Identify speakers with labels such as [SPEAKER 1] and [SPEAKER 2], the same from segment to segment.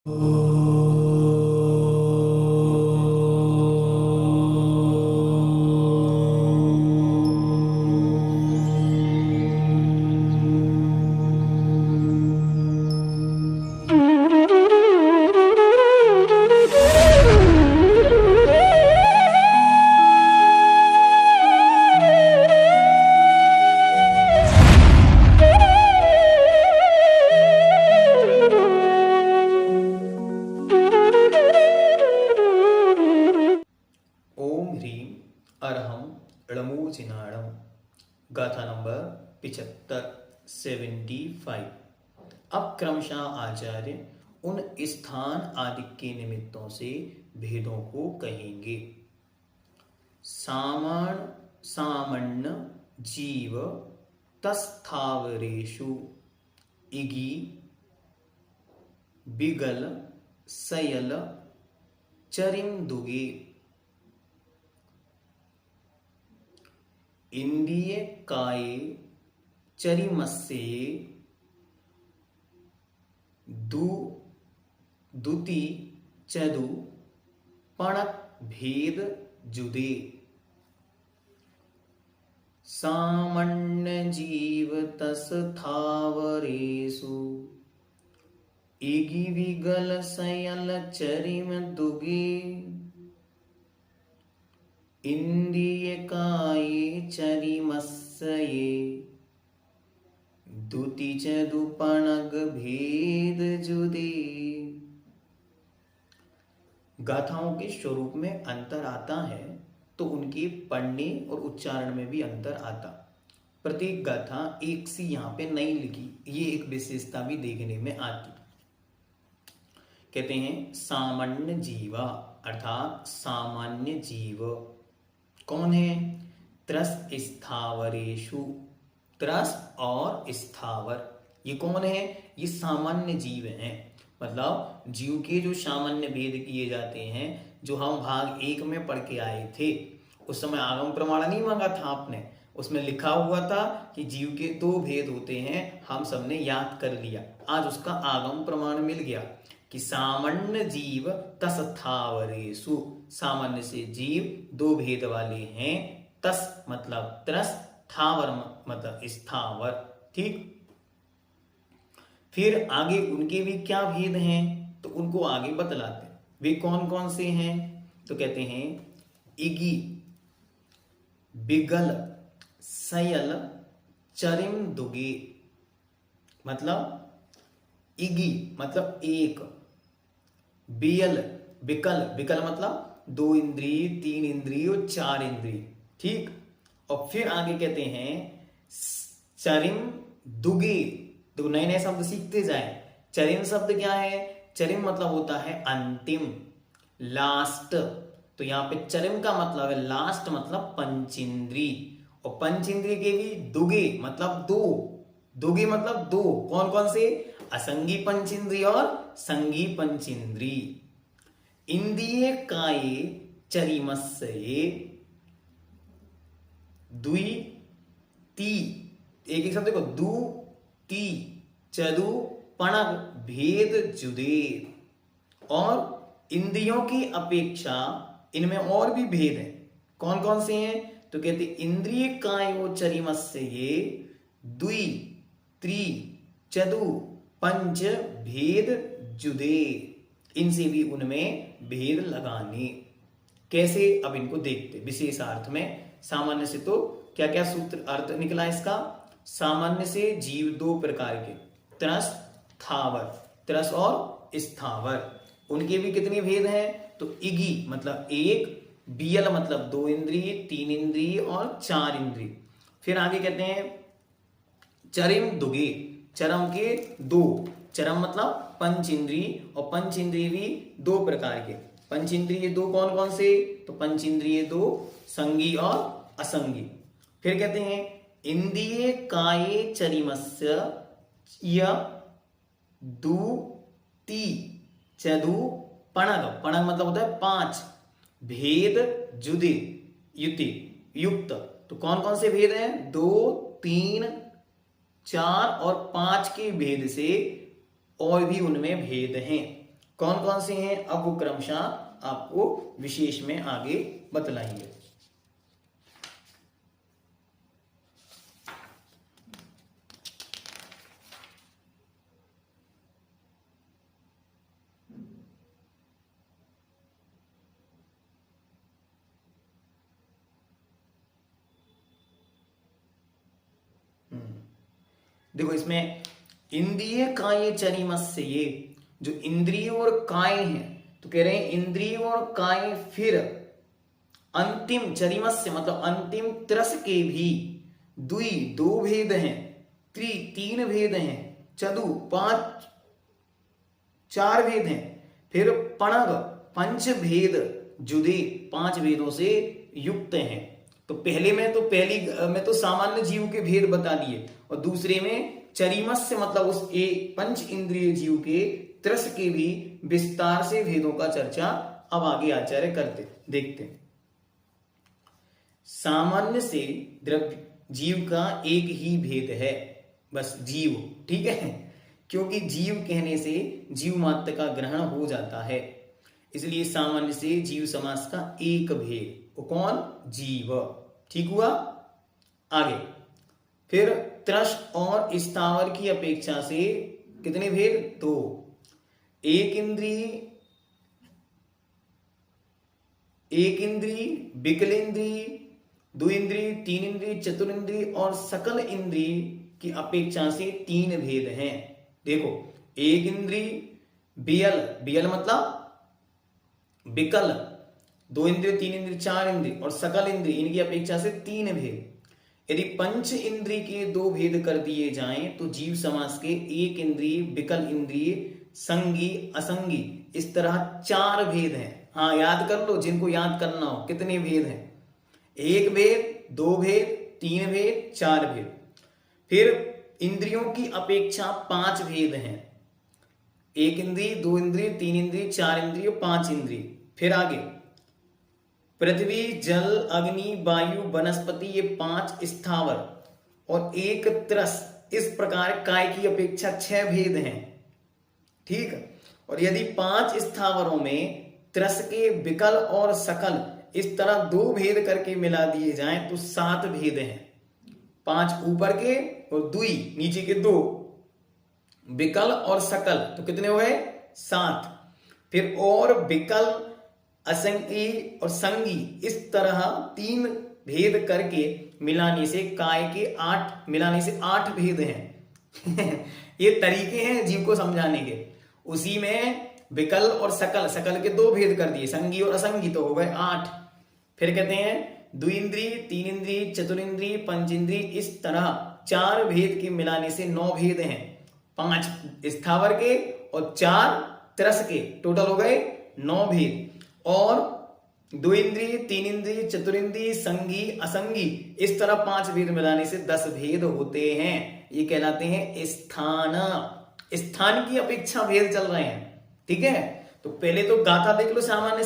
[SPEAKER 1] ओम ह्रीम अरहम ळमूजिनाणम। गाथा नंबर 75 अब क्रमशः आचार्य उन स्थान आदि के निमित्तों से भेदों को कहेंगे। सामण्य जीव तस्थावरेषु इगी बिगल सयल चरिंदुगे इंद्रिय काये चरिमस्ये दुति चदु पणक भेद जुदे। सामण्य जीव तस्थावरेषु इगी विगल सयल चरिम दुगे इंद्रिय काये चरिमस्ये दुति चदुपणग भेद जुदे। गाथाओं के स्वरूप में अंतर आता है तो उनके पढ़ने और उच्चारण में भी अंतर आता। प्रत्येक गाथा एक सी यहाँ पे नहीं लिखी, ये एक विशेषता भी देखने में आती। कहते हैं सामान्य जीवा अर्थात सामान्य जीव कौन है? त्रस स्थावरेषु, त्रस और स्थावर ये कौन है? ये सामान्य जीव हैं। मतलब जीव के जो सामान्य भेद किए जाते हैं, जो हम भाग 1 में पढ़ के आए थे, उस समय आगम प्रमाण नहीं मांगा था आपने, उसमें लिखा हुआ था कि जीव के 2 भेद होते हैं, हम सबने याद कर लिया। आज उसका आगम प्रमाण मिल गया कि सामान्य जीव तस्थावरेषु, सामान्य से जीव 2 भेद वाले हैं। तस मतलब त्रस, थावर मतलब स्थावर। ठीक, फिर आगे उनके भी क्या भेद हैं तो उनको आगे बतलाते हैं। वे कौन कौन से हैं? तो कहते हैं इगी बिगल सयल चरिम दुगे। मतलब इगी मतलब एक, बियल बिकल, बिकल मतलब 2 इंद्रिय, 3 इंद्रिय और 4 इंद्रिय। ठीक, और फिर आगे कहते हैं चरिम दुगे। तो नए नए शब्द सीखते जाए। चरिम शब्द क्या है? चरिम मतलब होता है अंतिम, लास्ट। तो यहाँ पे चरिम का मतलब है लास्ट, मतलब पंचेंद्री। और पंचेंद्रिय के भी दुगे मतलब 2, दुगे मतलब 2। कौन कौन से? असंगी पंचेंद्रिय और संगी पंचेंद्रिय। इंद्रिय काये चरिमस्ये दुई ती, एक एक शब्द देखो, दु ती चदु पणग भेद जुदे। और इंद्रियों की अपेक्षा इनमें और भी भेद हैं। कौन कौन से हैं? तो कहते इंद्रिय कायो चरिमस्ये दुई त्रि चदु पंच भेद जुदे। इनसे भी उनमें भेद लगाने। कैसे? अब इनको देखते विशेषार्थ में। सामान्य से तो क्या क्या सूत्र अर्थ निकला इसका? सामान्य से जीव 2 प्रकार के, त्रस थावर, त्रस और स्थावर। उनके भी कितने भेद हैं? तो इगी मतलब 1, बियल मतलब 2 इंद्रिय, 3 इंद्रिय और 4 इंद्रिय। फिर आगे कहते हैं चरिम दुगे, चरम के 2, चरम मतलब पंच इंद्रिय, और पंच इंद्रिय भी 2 प्रकार के। पंच इंद्रिय 2 कौन कौन से? तो पंच इंद्रिय 2 संगी और असंगी। फिर कहते हैं इंद्रिय काये चरिमस्य दु ती चदु पणग, पणग मतलब होता है 5, भेद जुदे युति युक्त। तो कौन कौन से भेद हैं? 2, 3, 4 और 5 के भेद से और भी उनमें भेद हैं। कौन कौन से हैं अब वो क्रमशः आपको विशेष में आगे बतलाएंगे। देखो इसमें इंद्रिय काय चरिमस्य, ये जो इंद्रिय और काय है तो कह रहे हैं इंद्रिय और काय फिर अंतिम चरिमस्य मतलब अंतिम त्रस के भी द्वि दो भेद हैं, त्रि तीन भेद हैं, चतु पांच चार भेद हैं, फिर पणग पंच भेद जुदे पांच भेदों से युक्त हैं। तो पहली में तो सामान्य जीव के भेद बता दिए और दूसरे में चरिमस्य मतलब उस पंच इंद्रिय जीव के त्रस के भी विस्तार से भेदों का चर्चा अब आगे आचार्य करते देखते हैं। सामान्य से द्रव्य जीव का एक ही भेद है, बस जीव, ठीक है, क्योंकि जीव कहने से जीव मात्र का ग्रहण हो जाता है, इसलिए सामान्य से जीव समास का एक भेद, वो कौन, जीव, ठीक हुआ। आगे फिर त्रस और स्थावर की अपेक्षा से कितने भेद, दो, एक इंद्रिय विकल इंद्रिय, दो इंद्रिय, तीन इंद्रिय, चतुरिंद्रिय और सकल इंद्रिय की अपेक्षा से तीन भेद हैं। देखो एक इंद्रिय बियल मतलब विकल, दो इंद्रिय, तीन इंद्रिय, चार इंद्रिय और सकल इंद्रिय, इनकी अपेक्षा से तीन भेद। यदि पंच इंद्रिय के दो भेद कर दिए जाएं तो जीव समास के एक इंद्रिय विकल इंद्रिय संगी असंगी इस तरह चार भेद हैं। हाँ याद कर लो, जिनको याद करना हो, कितने भेद हैं, एक भेद, दो भेद, तीन भेद, चार भेद। फिर इंद्रियों की अपेक्षा पांच भेद हैं, एक इंद्रिय, दो इंद्रिय, तीन इंद्रिय, चार इंद्रिय, पांच इंद्रिय। फिर आगे पृथ्वी जल अग्नि वायु वनस्पति, ये पांच स्थावर और एक त्रस, इस प्रकार काय की अपेक्षा छह भेद हैं, ठीक। और यदि पांच स्थावरों में त्रस के विकल और सकल इस तरह दो भेद करके मिला दिए जाएं तो सात भेद हैं, पांच ऊपर के और दुई नीचे के दो, विकल और सकल, तो कितने हो गए, सात। फिर और विकल असंगी और संगी इस तरह तीन भेद करके मिलाने से काय के मिलाने से आठ भेद हैं। ये तरीके हैं जीव को समझाने के। उसी में विकल और सकल के दो भेद कर दिए, संगी और असंगी, तो हो गए आठ। फिर कहते हैं द्विइंद्रिय, तीन इंद्रिय, चतुरिंद्रिय, पंचेंद्रिय, इस तरह चार भेद के मिलाने से नौ भेद हैं, पांच स्थावर के और चार त्रस के, टोटल हो गए नौ भेद। और दो इंद्रिय, तीन इंद्रिय, चतुरिंद्रिय, संगी असंगी, इस तरह पांच भेद मिलाने से 10 भेद होते हैं। ये कहलाते हैं स्थान की अपेक्षा भेद चल रहे हैं, ठीक है। तो पहले तो गाथा देख लो सामान्य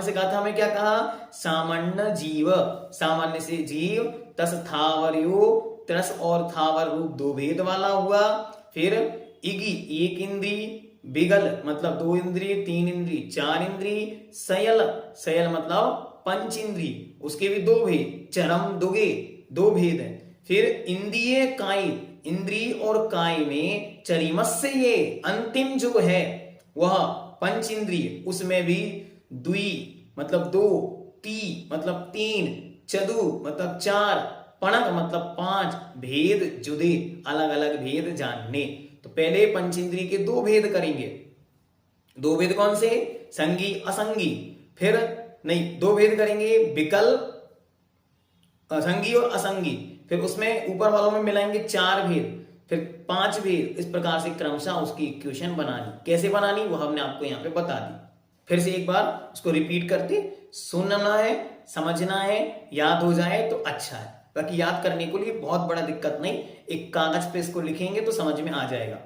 [SPEAKER 1] से गाथा में क्या कहा, सामान्य से जीव तस थावरयो, त्रस और थावर रूप दो भेद वाला हुआ। फिर इगी एक इंद्रिय, बिगल मतलब दो इंद्रिय, तीन इंद्रिय, चार इंद्रिय, सयल मतलब पंच इंद्रिय, उसके भी दो भेद, चरम दुगे दो भेद है। फिर इंद्रिय काय, इंद्रिय और काय में चरिमस्य, ये अंतिम जो है वह पंच इंद्रिय, उसमें भी द्वि मतलब दो, ती मतलब तीन, चतु मतलब चार, पणक मतलब पांच भेद जुदे, अलग अलग भेद जानने। तो पहले पंचेंद्रिय के दो भेद करेंगे, दो भेद कौन से, संगी असंगी। फिर नहीं, दो भेद करेंगे विकल संगी और असंगी, फिर उसमें ऊपर वालों में मिलाएंगे चार भेद, फिर पांच भेद, इस प्रकार से क्रमशः उसकी इक्वेशन बनानी। कैसे बनानी वो हमने आपको यहाँ पे बता दी। फिर से एक बार उसको रिपीट करते, सुनना है, समझना है, याद हो जाए तो अच्छा है, बाकी याद करने के लिए बहुत बड़ा दिक्कत नहीं, एक कागज पे इसको लिखेंगे तो समझ में आ जाएगा।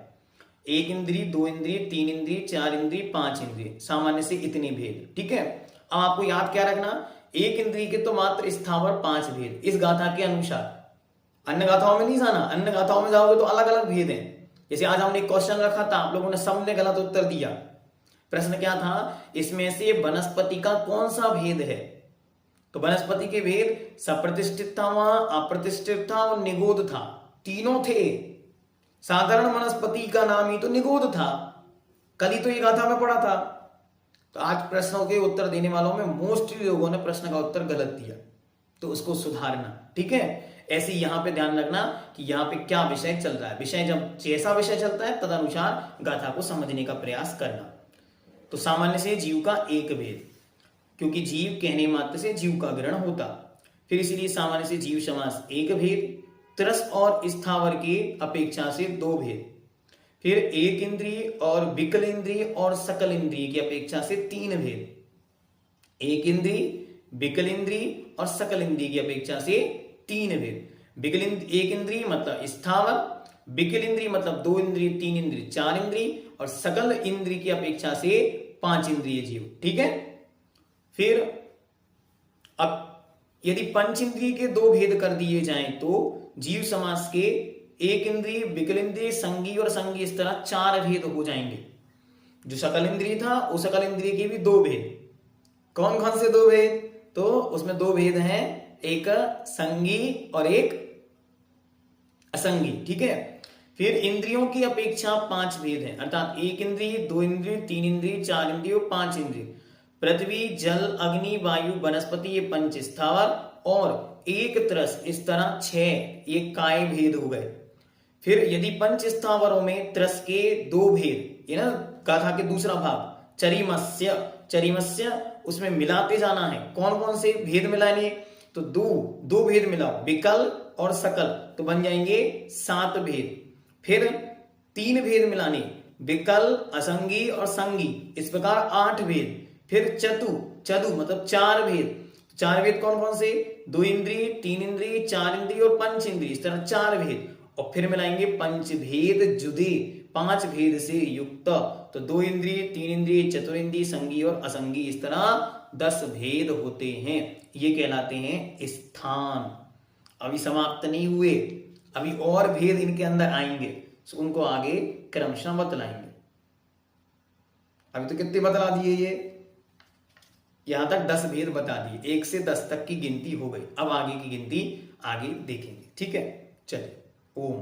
[SPEAKER 1] एक इंद्रिय, दो इंद्रिय, तीन इंद्रिय, चार इंद्रिय, पांच इंद्रिय, सामान्य से इतने भेद, ठीक है। अब आपको याद क्या रखना, एक इंद्रिय के तो मात्र स्थावर पांच भेद इस गाथा के अनुसार, अन्य गाथाओं में नहीं जाना, अन्य गाथाओं में जाओगे तो अलग अलग भेद हैं। जैसे आज हमने क्वेश्चन रखा था, आप लोगों ने सबने गलत उत्तर दिया, प्रश्न क्या था, इसमें से वनस्पति का कौन सा भेद है? तो वनस्पति के भेद सप्रतिष्ठित था, वहां अप्रतिष्ठित था और निगोद था, तीनों थे। साधारण वनस्पति का नाम ही तो निगोद था, कल ही तो ये गाथा में पढ़ा था। तो आज प्रश्नों के उत्तर देने वालों में मोस्टली लोगों ने प्रश्न का उत्तर गलत दिया, तो उसको सुधारना, ठीक है। ऐसे यहां पे ध्यान रखना कि यहाँ पे क्या विषय चल रहा है, विषय जब जैसा विषय चलता है तदनुसार गाथा को समझने का प्रयास करना। तो सामान्य से जीव का एक भेद, क्योंकि जीव कहने मात्र से जीव का ग्रहण होता, फिर इसीलिए सामान्य से जीव समास एक भेद, त्रस और स्थावर के अपेक्षा से दो भेद, फिर एक इंद्रिय और विकल इंद्रिय और सकल इंद्रिय की अपेक्षा से तीन भेद। एक इंद्रिय, विकल इंद्रिय और सकल इंद्रिय की अपेक्षा से तीन भेद। एक इंद्रिय मतलब स्थावर, विकल इंद्रिय मतलब दो इंद्रिय, तीन इंद्रिय, चार इंद्रिय, और सकल इंद्रिय की अपेक्षा से पांच इंद्रिय जीव, ठीक है। फिर अब यदि पंच इंद्रिय के दो भेद कर दिए जाएं तो जीव समास के एक इंद्रिय, विकल इंद्रिय, संगी और संगी, इस तरह चार भेद हो जाएंगे। जो सकल इंद्रिय था उस सकल इंद्रिय के भी दो भेद। कौन कौन से दो भेद? तो उसमें दो भेद हैं, एक संगी और एक असंगी, ठीक है। फिर इंद्रियों की अपेक्षा पांच भेद हैं, अर्थात एक इंद्रिय, दो इंद्रिय, तीन इंद्रिय, चार इंद्रिय और पांच इंद्रिय। पृथ्वी, जल, अग्नि, वायु, वनस्पति, ये पंच स्थावर और एक त्रस, इस तरह छह ये काय भेद हो गए। फिर यदि पंच स्थावरों में त्रस के दो भेद, ये ना गाथा के दूसरा भाग, चरिमस्य, चरिमस्य उसमें मिलाते जाना है। कौन कौन से भेद मिलाने? तो दो भेद मिलाओ, विकल और सकल, तो बन जाएंगे सात भेद। फिर तीन भेद मिलाने, विकल, असंगी और संगी, इस प्रकार आठ भेद। फिर चतु मतलब चार भेद। चार भेद कौन कौन से? दो इंद्रिय, तीन इंद्रिय, चार इंद्रिय और पंच इंद्रिय, इस तरह चार भेद। और फिर मिलाएंगे पंच भेद जुदे, पांच भेद से युक्त, तो दो इंद्रिय, तीन इंद्रिय, चतुरिंद्रिय, संगी और असंगी, इस तरह 10 भेद होते हैं। ये कहलाते हैं स्थान। अभी समाप्त नहीं हुए, अभी और भेद इनके अंदर आएंगे, तो उनको आगे क्रमशः बतलाएंगे। अभी तो कितने बतला दिए, ये यहां तक 10 भेद बता दिए, 1 से 10 तक की गिनती हो गई। अब आगे की गिनती आगे देखेंगे, ठीक है। चलिए, ओम।